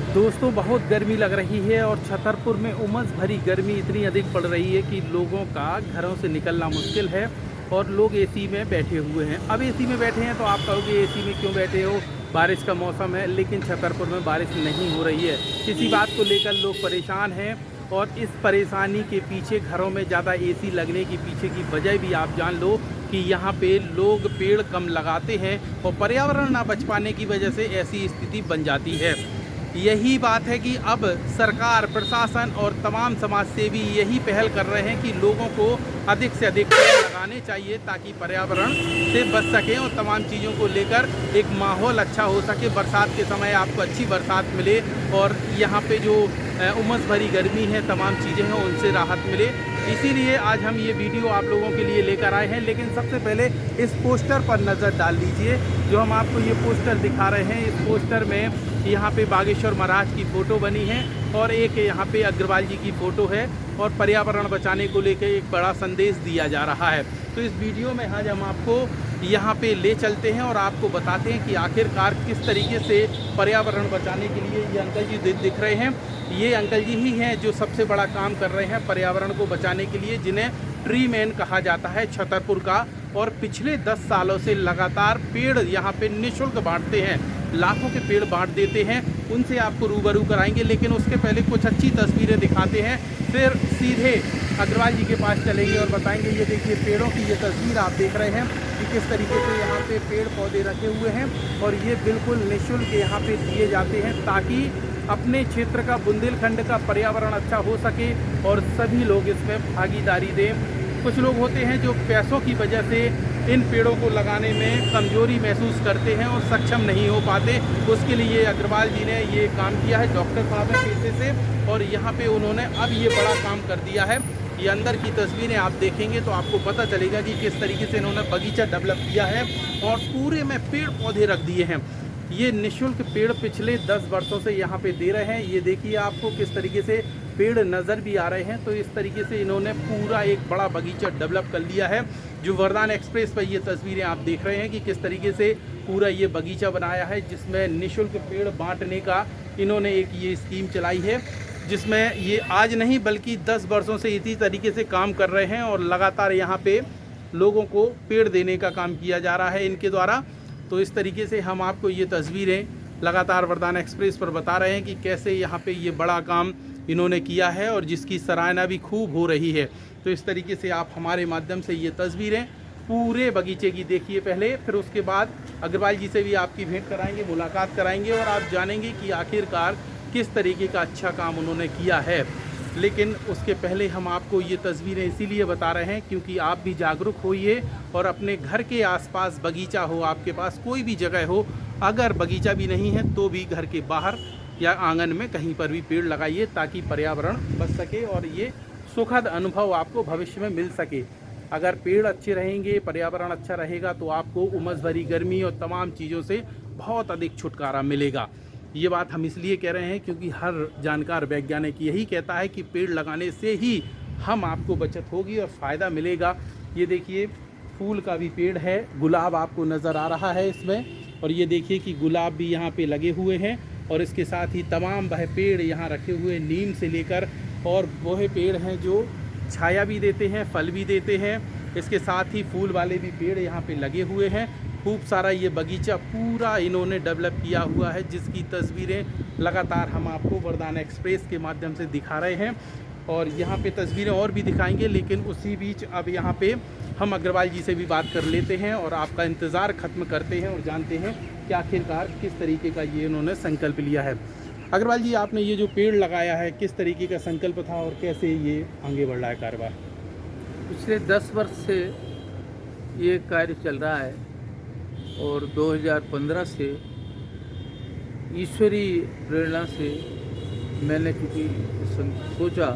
दोस्तों बहुत गर्मी लग रही है और छतरपुर में उमस भरी गर्मी इतनी अधिक पड़ रही है कि लोगों का घरों से निकलना मुश्किल है और लोग एसी में बैठे हुए हैं। अब एसी में बैठे हैं तो आप कहोगे एसी में क्यों बैठे हो, बारिश का मौसम है, लेकिन छतरपुर में बारिश नहीं हो रही है। इसी बात को लेकर लोग परेशान हैं और इस परेशानी के पीछे, घरों में ज़्यादा एसी लगने के पीछे की वजह भी आप जान लो कि यहाँ पे लोग पेड़ कम लगाते हैं और पर्यावरण ना बच पाने की वजह से ऐसी स्थिति बन जाती है। यही बात है कि अब सरकार, प्रशासन और तमाम समाज सेवी यही पहल कर रहे हैं कि लोगों को अधिक से अधिक पेड़ लगाने चाहिए ताकि पर्यावरण से बच सकें और तमाम चीज़ों को लेकर एक माहौल अच्छा हो सके। बरसात के समय आपको अच्छी बरसात मिले और यहाँ पे जो उमस भरी गर्मी है, तमाम चीज़ें हैं, उनसे राहत मिले। इसीलिए आज हम ये वीडियो आप लोगों के लिए लेकर आए हैं। लेकिन सबसे पहले इस पोस्टर पर नज़र डाल लीजिए जो हम आपको ये पोस्टर दिखा रहे हैं। इस पोस्टर में यहाँ पे बागेश्वर महाराज की फ़ोटो बनी है और एक यहाँ पे अग्रवाल जी की फ़ोटो है और पर्यावरण बचाने को लेकर एक बड़ा संदेश दिया जा रहा है। तो इस वीडियो में आज हम आपको यहाँ पे ले चलते हैं और आपको बताते हैं कि आखिरकार किस तरीके से पर्यावरण बचाने के लिए ये अंकल जी दिख रहे हैं। ये अंकल जी ही हैं जो सबसे बड़ा काम कर रहे हैं पर्यावरण को बचाने के लिए, जिन्हें ट्री मैन कहा जाता है छतरपुर का। और पिछले 10 सालों से लगातार पेड़ यहाँ पे निःशुल्क बांटते हैं, लाखों के पेड़ बांट देते हैं। उनसे आपको रूबरू कराएंगे, लेकिन उसके पहले कुछ अच्छी तस्वीरें दिखाते हैं, फिर सीधे अग्रवाल जी के पास चलेंगे और बताएंगे। ये देखिए पेड़ों की ये तस्वीर आप देख रहे हैं कि किस तरीके से यहाँ पे पेड़ पौधे रखे हुए हैं और ये बिल्कुल निःशुल्क यहाँ पे दिए जाते हैं ताकि अपने क्षेत्र का, बुंदेलखंड का पर्यावरण अच्छा हो सके और सभी लोग इसमें भागीदारी दें। कुछ लोग होते हैं जो पैसों की वजह से इन पेड़ों को लगाने में कमजोरी महसूस करते हैं और सक्षम नहीं हो पाते। उसके लिए अग्रवाल जी ने ये काम किया है। डॉक्टर साहब हैं पेशे से और यहाँ पे उन्होंने अब ये बड़ा काम कर दिया है। ये अंदर की तस्वीरें आप देखेंगे तो आपको पता चलेगा कि किस तरीके से इन्होंने बगीचा डेवलप किया है और पूरे में पेड़ पौधे रख दिए हैं। ये निःशुल्क पेड़ पिछले 10 वर्षों से यहाँ पे दे रहे हैं। ये देखिए आपको किस तरीके से पेड़ नज़र भी आ रहे हैं। तो इस तरीके से इन्होंने पूरा एक बड़ा बगीचा डेवलप कर लिया है। जो वरदान एक्सप्रेस पर ये तस्वीरें आप देख रहे हैं कि किस तरीके से पूरा ये बगीचा बनाया है, जिसमें निःशुल्क पेड़ बांटने का इन्होंने एक ये स्कीम चलाई है, जिसमें ये आज नहीं बल्कि 10 वर्षों से इसी तरीके से काम कर रहे हैं और लगातार यहाँ पे लोगों को पेड़ देने का काम किया जा रहा है इनके द्वारा। तो इस तरीके से हम आपको ये तस्वीरें लगातार वरदान एक्सप्रेस पर बता रहे हैं कि कैसे यहाँ पे ये बड़ा काम इन्होंने किया है और जिसकी सराहना भी खूब हो रही है। तो इस तरीके से आप हमारे माध्यम से ये तस्वीरें पूरे बगीचे की देखिए पहले, फिर उसके बाद अग्रवाल जी से भी आपकी भेंट कराएंगे, मुलाकात कराएंगे और आप जानेंगे कि आखिरकार किस तरीके का अच्छा काम उन्होंने किया है। लेकिन उसके पहले हम आपको ये तस्वीरें इसीलिए बता रहे हैं क्योंकि आप भी जागरूक होइए और अपने घर के आसपास बगीचा हो, आपके पास कोई भी जगह हो, अगर बगीचा भी नहीं है तो भी घर के बाहर या आंगन में कहीं पर भी पेड़ लगाइए ताकि पर्यावरण बच सके और ये सुखद अनुभव आपको भविष्य में मिल सके। अगर पेड़ अच्छे रहेंगे, पर्यावरण अच्छा रहेगा तो आपको उमस भरी गर्मी और तमाम चीज़ों से बहुत अधिक छुटकारा मिलेगा। ये बात हम इसलिए कह रहे हैं क्योंकि हर जानकार वैज्ञानिक यही कहता है कि पेड़ लगाने से ही हम आपको बचत होगी और फ़ायदा मिलेगा। ये देखिए फूल का भी पेड़ है, गुलाब आपको नज़र आ रहा है इसमें, और ये देखिए कि गुलाब भी यहाँ पे लगे हुए हैं और इसके साथ ही तमाम वह पेड़ यहाँ रखे हुए, नीम से लेकर, और वह पेड़ हैं जो छाया भी देते हैं, फल भी देते हैं। इसके साथ ही फूल वाले भी पेड़ यहाँ पे लगे हुए हैं। खूब सारा ये बगीचा पूरा इन्होंने डेवलप किया हुआ है, जिसकी तस्वीरें लगातार हम आपको वरदान एक्सप्रेस के माध्यम से दिखा रहे हैं और यहाँ पे तस्वीरें और भी दिखाएंगे। लेकिन उसी बीच अब यहाँ पे हम अग्रवाल जी से भी बात कर लेते हैं और आपका इंतज़ार ख़त्म करते हैं और जानते हैं कि आखिरकार किस तरीके का ये इन्होंने संकल्प लिया है। अग्रवाल जी, आपने ये जो पेड़ लगाया है किस तरीके का संकल्प था और कैसे ये आगे बढ़ रहा है कारोबार? पिछले 10 वर्ष से ये कार्य चल रहा है और 2015 से ईश्वरीय प्रेरणा से मैंने क्योंकि सोचा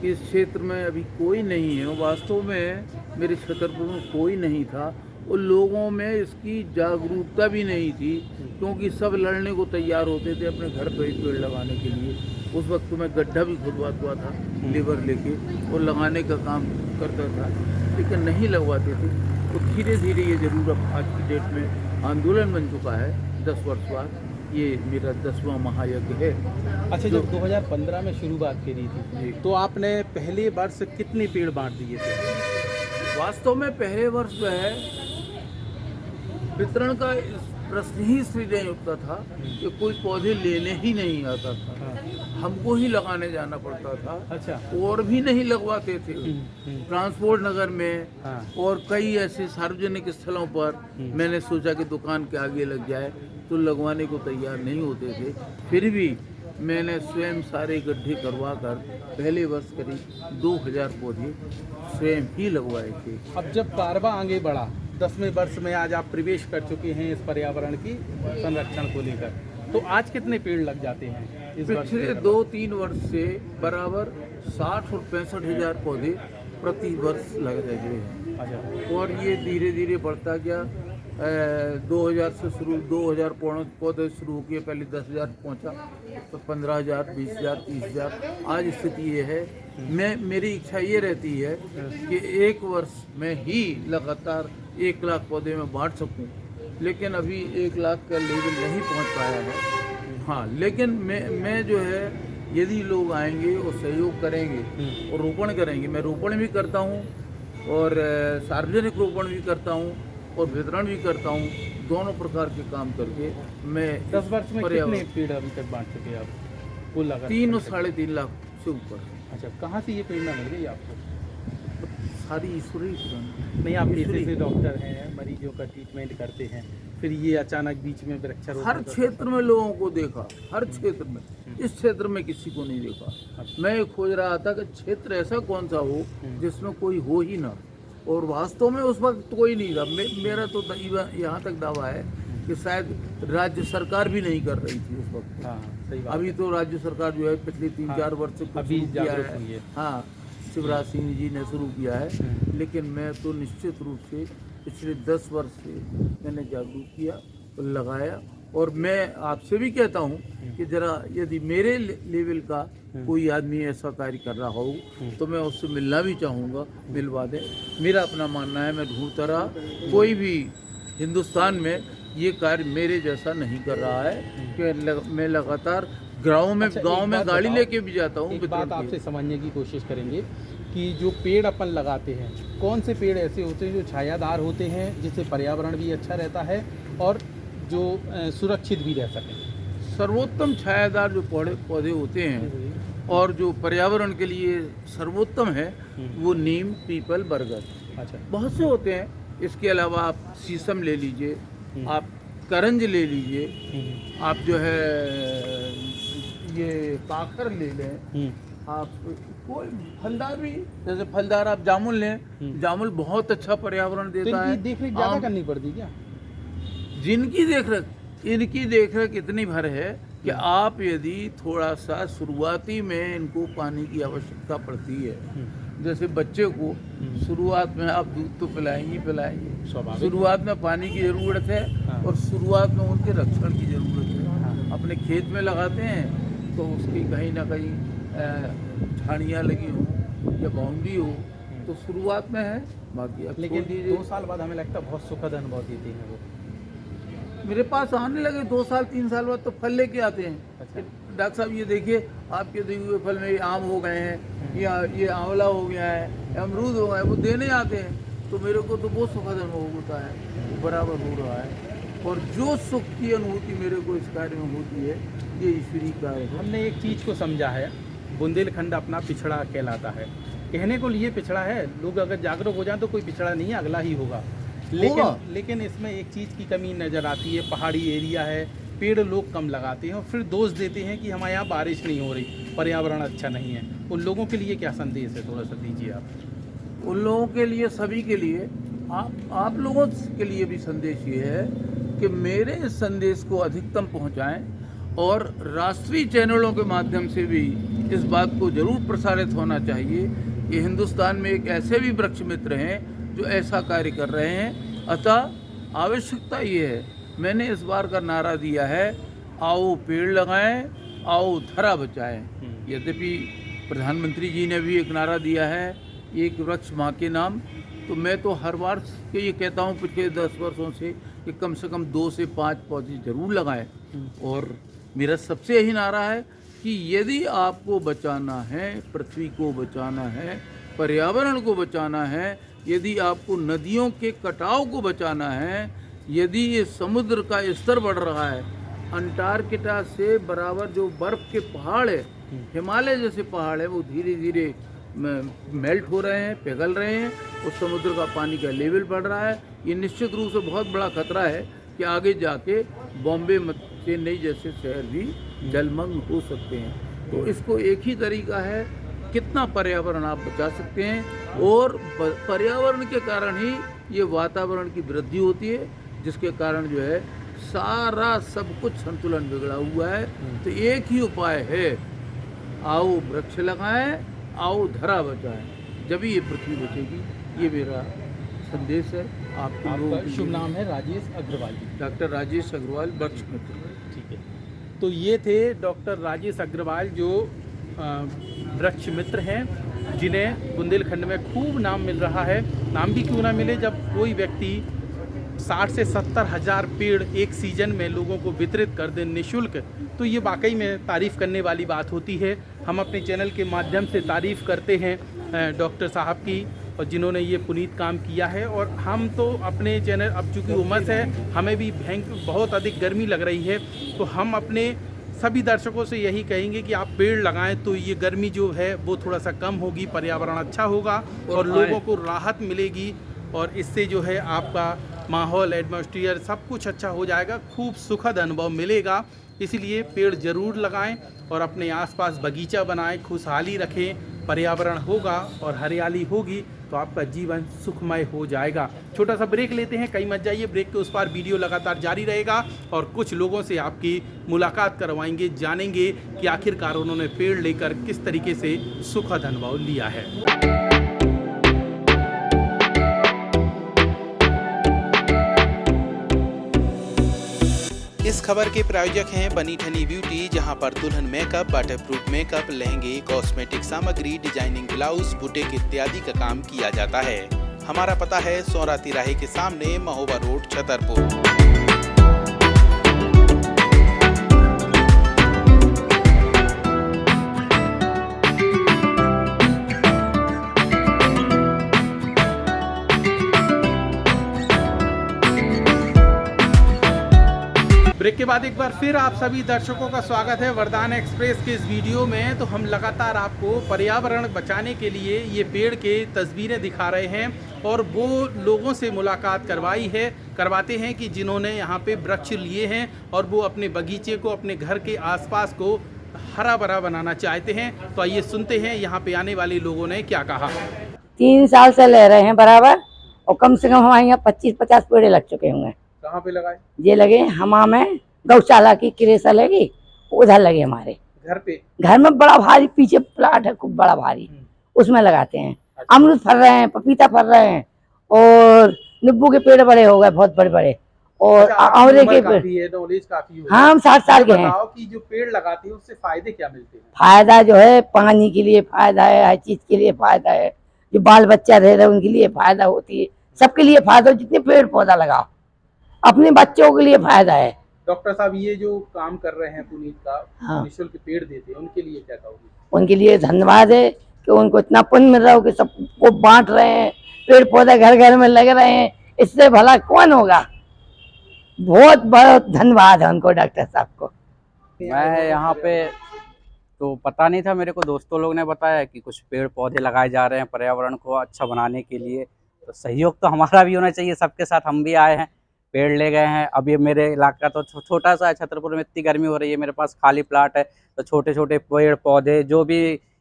कि इस क्षेत्र में अभी कोई नहीं है, वास्तव में मेरे छतरपुर में कोई नहीं था और लोगों में इसकी जागरूकता भी नहीं थी, क्योंकि सब लड़ने को तैयार होते थे अपने घर पर ही पेड़ लगाने के लिए। उस वक्त तो मैं गड्ढा भी खुदवाता था लेबर लेके और लगाने का काम करता था, लेकिन नहीं लगवाते थे। तो धीरे धीरे ये ज़रूर अब आज की डेट में आंदोलन बन चुका है 10 वर्ष बाद ये मेरा 10वां महायज्ञ है। अच्छा, जब 2015 में शुरुआत करी थी जी। तो आपने पहले वर्ष कितने पेड़ बांट दिए थे? वास्तव में पहले वर्ष जो है वितरण का प्रश्न ही इसलिए नहीं उठता था कि कोई पौधे लेने ही नहीं आता था, हाँ। हमको ही लगाने जाना पड़ता था। अच्छा। और भी नहीं लगवाते थे। ट्रांसपोर्ट नगर में हाँ। और कई ऐसे सार्वजनिक स्थलों पर मैंने सोचा कि दुकान के आगे लग जाए, तो लगवाने को तैयार नहीं होते थे। फिर भी मैंने स्वयं सारे गड्ढे करवा कर पहले वर्ष करीब 2000 पौधे स्वयं ही लगवाए थे। अब जब कारवा आगे बढ़ा, 10वें वर्ष में आज आप प्रवेश कर चुके हैं इस पर्यावरण की संरक्षण को लेकर, तो आज कितने पेड़ लग जाते हैं इस वर्ष? पिछले 2-3 वर्ष से बराबर 60 और 65 हजार पौधे प्रति वर्ष लग रहे हैं। अच्छा। और ये धीरे धीरे बढ़ता गया। 2000 से शुरू 2000 पौधे शुरू किए, पहले 10,000 पहुंचा, तो 15,000, 20,000, 30,000। आज स्थिति ये है। मेरी इच्छा ये रहती है कि एक वर्ष में ही लगातार 1 लाख पौधे में बांट सकूं, लेकिन अभी 1 लाख का लेवल नहीं पहुंच पाया है। हाँ, लेकिन मैं जो है, यदि लोग आएंगे और सहयोग करेंगे और रोपण करेंगे, मैं रोपण भी करता हूँ और सार्वजनिक रोपण भी करता हूँ और वितरण भी करता हूँ, दोनों प्रकार के काम करके मैं 10 वर्ष में कितने पेड़ अभी तक बांट चुके आप कुल लगा? 3 और 3.5 लाख से ऊपर। अच्छा, कहाँ से ये प्रेरणा मिल गई आपको? सारी ईश्वरी प्रेरणा। नहीं, आप ईश्वरी। पेशे से डॉक्टर हैं, मरीजों का ट्रीटमेंट करते हैं, फिर ये अचानक बीच में वृक्षारोपण हर क्षेत्र में लोगों को देखा, हर क्षेत्र में। इस क्षेत्र में किसी को नहीं देखा। मैं खोज रहा था कि क्षेत्र ऐसा कौन सा हो जिसमें कोई हो ही ना, और वास्तव में उस वक्त कोई नहीं था। मेरा तो यहाँ तक दावा है कि शायद राज्य सरकार भी नहीं कर रही थी उस वक्त। हाँ, सही बात। अभी तो राज्य सरकार जो है पिछले 3-4 वर्ष से कुछ अभी शुरू किया जागरूक हुई है। है। हाँ, शिवराज सिंह जी ने शुरू किया है, लेकिन मैं तो निश्चित रूप से पिछले 10 वर्ष से मैंने जागरूक किया और लगाया। और मैं आपसे भी कहता हूँ कि जरा यदि मेरे लेवल का कोई आदमी ऐसा कार्य कर रहा हो तो मैं उससे मिलना भी चाहूँगा, मिलवा दें। मेरा अपना मानना है, मैं ढूंढता रहा, कोई भी हिंदुस्तान में ये कार्य मेरे जैसा नहीं कर रहा है कि मैं लगातार गाँव में अच्छा, गाड़ी लेके भी जाता हूँ। एक बात आपसे समझने की कोशिश करेंगे कि जो पेड़ अपन लगाते हैं, कौन से पेड़ ऐसे होते हैं जो छायादार होते हैं, जिससे पर्यावरण भी अच्छा रहता है और जो सुरक्षित भी रह सके? सर्वोत्तम छायादार जो पौधे होते हैं और जो पर्यावरण के लिए सर्वोत्तम है, वो नीम, पीपल, बरगद। अच्छा। बहुत से होते हैं। इसके अलावा आप शीशम ले लीजिए, आप करंज ले लीजिए, आप जो है ये पाखर ले लें, आप कोई फलदार भी, जैसे फलदार आप जामुन लें, जामुन बहुत अच्छा पर्यावरण देता है। देख रेख ज़्यादा करनी पड़ती क्या? जिनकी देखरेख, इनकी देखरेख इतनी भर है कि आप यदि थोड़ा सा शुरुआती में इनको पानी की आवश्यकता पड़ती है, जैसे बच्चे को शुरुआत में आप दूध तो पिलाएंगे, शुरुआत में पानी की ज़रूरत है। हाँ। और शुरुआत में उनके रक्षण की ज़रूरत है। हाँ। अपने खेत में लगाते हैं तो उसकी कहीं ना कहीं झाड़ियाँ लगी हो या बाउंड्री हो, तो शुरुआत में है, बाकी आप लेकिन छोड़ दीजिए। 2 साल बाद हमें लगता है बहुत सुखद अनुभव देते हैं वो। मेरे पास आने लगे 2 साल 3 साल बाद तो फल लेके आते हैं। अच्छा। डॉक्टर साहब ये देखिए, आपके दिए हुए फल में ये आम हो गए हैं, या ये आंवला हो गया है, अमरूद हो गए, वो देने आते हैं। तो मेरे को तो बहुत सुखद अनुभव होता है, वो बराबर हो रहा है। और जो सुख की अनुभूति मेरे को इस कार्य में होती है, ये ईश्वरीय कार्य है। हमने एक चीज़ को समझा है, बुंदेलखंड अपना पिछड़ा कहलाता है। कहने को लिए पिछड़ा है, लोग अगर जागरूक हो जाएं तो कोई पिछड़ा नहीं है, अगला ही होगा। लेकिन इसमें एक चीज़ की कमी नज़र आती है, पहाड़ी एरिया है, पेड़ लोग कम लगाते हैं और फिर दोष देते हैं कि हमारे यहाँ बारिश नहीं हो रही, पर्यावरण अच्छा नहीं है। उन लोगों के लिए क्या संदेश है, थोड़ा सा दीजिए आप। उन लोगों के लिए, सभी के लिए, आप लोगों के लिए भी संदेश ये है कि मेरे इस संदेश को अधिकतम पहुंचाएं और राष्ट्रीय चैनलों के माध्यम से भी इस बात को जरूर प्रसारित होना चाहिए कि हिंदुस्तान में एक ऐसे भी वृक्ष मित्र हैं जो ऐसा कार्य कर रहे हैं। अतः आवश्यकता ये है, मैंने इस बार का नारा दिया है, आओ पेड़ लगाएं, आओ धरा बचाएं। यद्यपि प्रधानमंत्री जी ने भी एक नारा दिया है, एक वृक्ष माँ के नाम। तो मैं तो हर बार के ये कहता हूँ पिछले 10 वर्षों से कि कम 2 से 5 पौधे जरूर लगाएं। और मेरा सबसे यही नारा है कि यदि आपको बचाना है, पृथ्वी को बचाना है, पर्यावरण को बचाना है, यदि आपको नदियों के कटाव को बचाना है, यदि ये समुद्र का स्तर बढ़ रहा है, अंटार्कटिका से बराबर जो बर्फ़ के पहाड़ है, हिमालय जैसे पहाड़ है, वो धीरे धीरे मेल्ट हो रहे हैं, पिघल रहे हैं और समुद्र का पानी का लेवल बढ़ रहा है। ये निश्चित रूप से बहुत बड़ा खतरा है कि आगे जाके बॉम्बे चेन्नई जैसे शहर भी जलमग्न हो सकते हैं। तो इसको एक ही तरीका है, कितना पर्यावरण आप बचा सकते हैं, और पर्यावरण के कारण ही ये वातावरण की वृद्धि होती है, जिसके कारण जो है सारा सब कुछ संतुलन बिगड़ा हुआ है। तो एक ही उपाय है, आओ वृक्ष लगाएं, आओ धरा बचाएं, जब ये पृथ्वी बचेगी। ये मेरा संदेश है आपको लोगों के लिए। शुभ नाम है राजेश अग्रवाल जी। डॉक्टर राजेश अग्रवाल, वृक्ष मित्र। ठीक है, तो ये थे डॉक्टर राजेश अग्रवाल जो वृक्ष मित्र हैं, जिन्हें बुंदेलखंड में खूब नाम मिल रहा है। नाम भी क्यों ना मिले, जब कोई व्यक्ति 60 से 70 हज़ार पेड़ एक सीज़न में लोगों को वितरित कर दे निःशुल्क, तो ये वाकई में तारीफ़ करने वाली बात होती है। हम अपने चैनल के माध्यम से तारीफ़ करते हैं डॉक्टर साहब की, और जिन्होंने ये पुनीत काम किया है। और हम तो अपने चैनल, अब चूँकि उमस है, हमें भी बहुत अधिक गर्मी लग रही है, तो हम अपने सभी दर्शकों से यही कहेंगे कि आप पेड़ लगाएं, तो ये गर्मी जो है वो थोड़ा सा कम होगी, पर्यावरण अच्छा होगा और लोगों को राहत मिलेगी, और इससे जो है आपका माहौल, एटमॉस्फेयर सब कुछ अच्छा हो जाएगा, खूब सुखद अनुभव मिलेगा। इसीलिए पेड़ ज़रूर लगाएं और अपने आसपास बगीचा बनाएं, खुशहाली रखें। पर्यावरण होगा और हरियाली होगी तो आपका जीवन सुखमय हो जाएगा। छोटा सा ब्रेक लेते हैं, कहीं मत जाइए, ब्रेक के उस पार वीडियो लगातार जारी रहेगा और कुछ लोगों से आपकी मुलाकात करवाएंगे, जानेंगे कि आखिरकार उन्होंने पेड़ लेकर किस तरीके से सुखद अनुभव लिया है। इस खबर के प्रायोजक हैं बनी ठनी ब्यूटी, जहां पर दुल्हन मेकअप, वाटरप्रूफ मेकअप, लहंगे, कॉस्मेटिक सामग्री, डिजाइनिंग ब्लाउज, बुटीक इत्यादि का काम किया जाता है। हमारा पता है सौरा तिराहे के सामने, महोबा रोड, छतरपुर। ब्रेक के बाद एक बार फिर आप सभी दर्शकों का स्वागत है वरदान एक्सप्रेस के इस वीडियो में। तो हम लगातार आपको पर्यावरण बचाने के लिए ये पेड़ के तस्वीरें दिखा रहे हैं और वो लोगों से मुलाकात करवाते हैं कि जिन्होंने यहाँ पे वृक्ष लिए हैं और वो अपने बगीचे को, अपने घर के आसपास को हरा भरा बनाना चाहते हैं। तो आइए सुनते हैं यहाँ पे आने वाले लोगों ने क्या कहा। 3 साल से ले रहे हैं बराबर, और कम से कम हमारे यहाँ 25-50 पेड़ लग चुके होंगे। कहाँ पे लगाए? ये लगे हमाम में, गौशाला की क्रेसा लगी, उधर लगे हमारे घर पे। घर में बड़ा भारी पीछे प्लाट है, खूब बड़ा भारी, उसमें लगाते हैं। अच्छा। अमरूद फल रहे हैं, पपीता फल रहे हैं, और नींबू के पेड़ बड़े हो गए, बहुत बड़े बड़े, और आंवले के पेड़। नॉलेज काफी है। हाँ, हम 60 साल के हैं। कि जो पेड़ लगाते हैं उससे फायदे क्या मिलते हैं? फायदा जो है, पानी के लिए फायदा है, हर चीज के लिए फायदा है, जो बाल बच्चा रह रहे उनके लिए फायदा होती है, सबके लिए फायदा। जितने पेड़ पौधा लगाओ, अपने बच्चों के लिए फायदा है। डॉक्टर साहब, ये जो काम कर रहे हैं पुनीत का, हाँ, निःशुल्क पेड़ देते हैं, उनके लिए क्या कहोगे? उनके लिए धन्यवाद है कि उनको इतना पुण्य मिल रहा हो कि सबको बांट रहे हैं, पेड़ पौधे घर घर में लग रहे हैं, इससे भला कौन होगा। बहुत बहुत धन्यवाद है उनको, डॉक्टर साहब को। मैं यहाँ पे तो पता नहीं था, मेरे को दोस्तों लोग ने बताया कि कुछ पेड़ पौधे लगाए जा रहे हैं पर्यावरण को अच्छा बनाने के लिए। तो सहयोग तो हमारा भी होना चाहिए, सबके साथ हम भी आए हैं, पेड़ ले गए हैं। अब ये मेरे इलाका तो छोटा सा है, छतरपुर में इतनी गर्मी हो रही है, मेरे पास खाली प्लाट है, तो छोटे छोटे पेड़ पौधे जो भी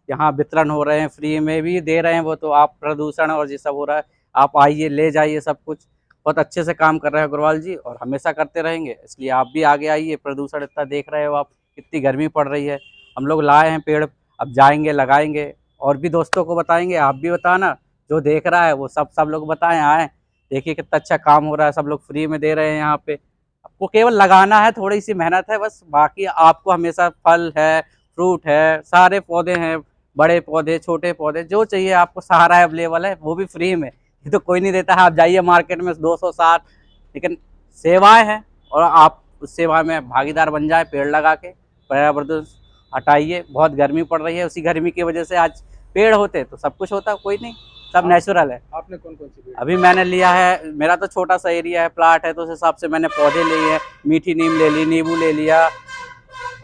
यहाँ वितरण हो रहे हैं, फ्री में भी दे रहे हैं वो। तो आप प्रदूषण और ये सब हो रहा है, आप आइए ले जाइए, सब कुछ बहुत अच्छे से काम कर रहे हैं अग्रवाल जी, और हमेशा करते रहेंगे। इसलिए आप भी आगे आइए, प्रदूषण इतना देख रहे हो आप, कितनी गर्मी पड़ रही है। हम लोग लाए हैं पेड़, अब जाएंगे लगाएंगे, और भी दोस्तों को बताएंगे, आप भी बताना, जो देख रहा है वो सब लोग बताएं, आए देखिए कितना अच्छा काम हो रहा है, सब लोग फ्री में दे रहे हैं यहाँ पे। आपको केवल लगाना है, थोड़ी सी मेहनत है बस, बाकी आपको हमेशा फल है, फ्रूट है, सारे पौधे हैं, बड़े पौधे, छोटे पौधे, जो चाहिए आपको सहारा अवेलेबल है, वो भी फ्री में। ये तो कोई नहीं देता है, आप जाइए मार्केट में 260, लेकिन सेवाएं हैं और आप उस सेवा में भागीदार बन जाए, पेड़ लगा के पर्यावरण हटाइए। बहुत गर्मी पड़ रही है, उसी गर्मी की वजह से आज पेड़ होते तो सब कुछ होता, कोई नहीं, सब नेचुरल है। आपने कौन कौन सी पेड़? अभी मैंने लिया है, मेरा तो छोटा सा एरिया है, प्लाट है, तो उस हिसाब से मैंने पौधे लिए हैं। मीठी नीम ले ली, नींबू ले लिया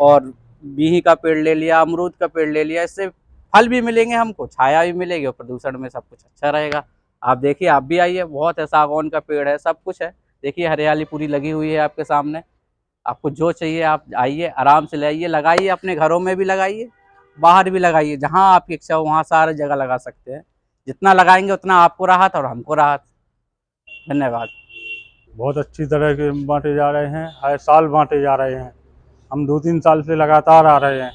और बीही का पेड़ ले लिया, अमरूद का पेड़ ले लिया। इससे फल भी मिलेंगे हमको, छाया भी मिलेगी और प्रदूषण में सब कुछ अच्छा रहेगा। आप देखिए, आप भी आइए, बहुत है, सागौन का पेड़ है, सब कुछ है। देखिए हरियाली पूरी लगी हुई है आपके सामने। आपको जो चाहिए आप आइए, आराम से लाइए, लगाइए, अपने घरों में भी लगाइए, बाहर भी लगाइए, जहाँ आपकी इच्छा हो वहाँ सारी जगह लगा सकते हैं। जितना लगाएंगे उतना आपको राहत और हमको राहत। धन्यवाद। बहुत अच्छी तरह के बांटे जा रहे हैं, हर साल बांटे जा रहे हैं। हम 2-3 साल से लगातार आ रहे हैं।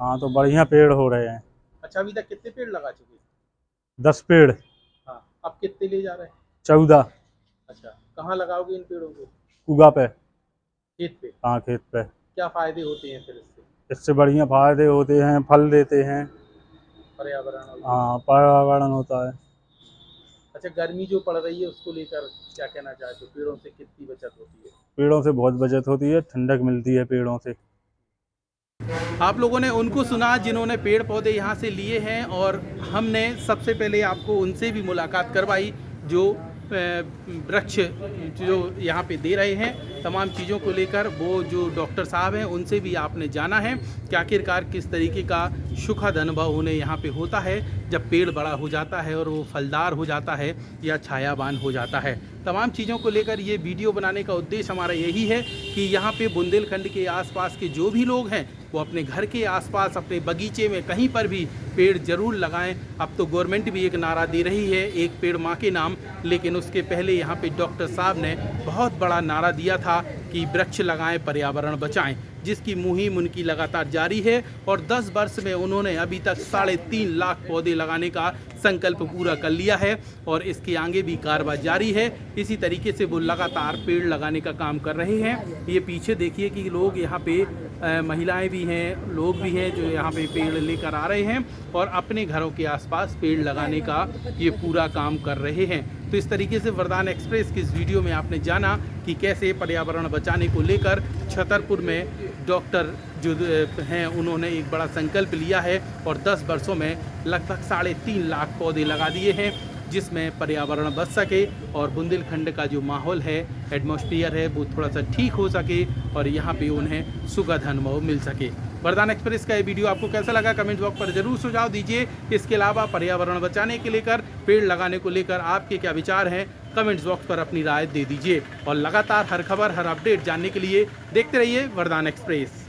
हाँ, तो बढ़िया पेड़ हो रहे हैं। अच्छा, अभी तक कितने पेड़ लगा चुके? 10 पेड़। हाँ, अब कितने ले जा रहे हैं? 14। अच्छा, कहाँ लगाओगे इन पेड़ों को? उगा पे। खेत पे? हाँ, खेत पे। क्या फायदे होते हैं फिर इससे? इससे बढ़िया फायदे होते हैं, फल देते हैं। पर्यावरण? हाँ, पर्यावरण होता है। अच्छा, गर्मी जो पड़ रही है उसको लेकर क्या कहना चाहते हो? पेड़ों से कितनी बचत होती है? पेड़ों से बहुत बचत होती है, ठंडक मिलती है पेड़ों से। आप लोगों ने उनको सुना जिन्होंने पेड़ पौधे यहाँ से लिए हैं, और हमने सबसे पहले आपको उनसे भी मुलाकात करवाई जो वृक्ष जो यहाँ पे दे रहे हैं तमाम चीज़ों को लेकर। वो जो डॉक्टर साहब हैं उनसे भी आपने जाना है कि आखिरकार किस तरीके का सुखद अनुभव उन्हें यहाँ पे होता है जब पेड़ बड़ा हो जाता है और वो फलदार हो जाता है या छायावान हो जाता है। तमाम चीज़ों को लेकर ये वीडियो बनाने का उद्देश्य हमारा यही है कि यहाँ पे बुंदेलखंड के आसपास के जो भी लोग हैं वो अपने घर के आसपास, अपने बगीचे में कहीं पर भी पेड़ ज़रूर लगाएं। अब तो गवर्नमेंट भी एक नारा दे रही है, एक पेड़ माँ के नाम, लेकिन उसके पहले यहाँ पे डॉक्टर साहब ने बहुत बड़ा नारा दिया था कि वृक्ष लगाएं, पर्यावरण बचाएं, जिसकी मुहिम उनकी लगातार जारी है। और 10 वर्ष में उन्होंने अभी तक 3.5 लाख पौधे लगाने का संकल्प पूरा कर लिया है और इसके आगे भी कार्रवाई जारी है। इसी तरीके से वो लगातार पेड़ लगाने का काम कर रहे हैं। ये पीछे देखिए कि लोग यहाँ पे महिलाएं भी हैं, लोग भी हैं जो यहाँ पे पेड़ लेकर आ रहे हैं और अपने घरों के आसपास पेड़ लगाने का ये पूरा काम कर रहे हैं। तो इस तरीके से वरदान एक्सप्रेस की इस वीडियो में आपने जाना कि कैसे पर्यावरण बचाने को लेकर छतरपुर में डॉक्टर जो हैं उन्होंने एक बड़ा संकल्प लिया है और 10 वर्षों में लगभग 3.5 लाख पौधे लगा दिए हैं, जिसमें पर्यावरण बच सके और बुंदेलखंड का जो माहौल है, एटमॉस्फेयर है, वो थोड़ा सा ठीक हो सके और यहाँ पे उन्हें सुखद अनुभव मिल सके। वरदान एक्सप्रेस का ये वीडियो आपको कैसा लगा कमेंट बॉक्स पर जरूर सुझाव दीजिए। इसके अलावा पर्यावरण बचाने के लेकर, पेड़ लगाने को लेकर आपके क्या विचार हैं कमेंट्स बॉक्स पर अपनी राय दे दीजिए। और लगातार हर खबर, हर अपडेट जानने के लिए देखते रहिए वरदान एक्सप्रेस।